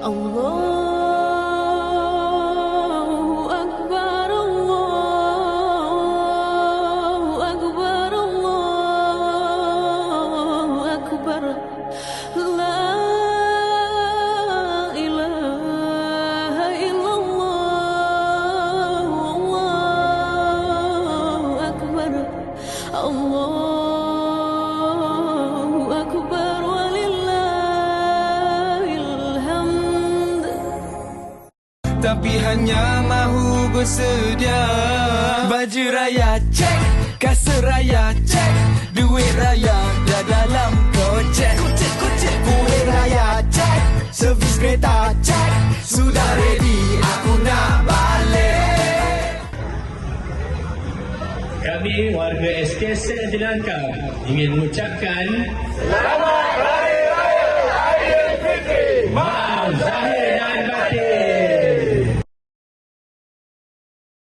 Allahu Akbar, Allahu Akbar, Allahu Akbar. La ilaha illallah, Allahu Akbar, Allahu Akbar, walillahil hamd. Tapi hanya mahu bersedia. Baju raya cek, kasut raya cek, duit raya dah dalam kocek. Kuih raya cek, servis kereta cek, sudah ready aku nak balik. Kami warga SK Seri Langkah ingin mengucapkan selamat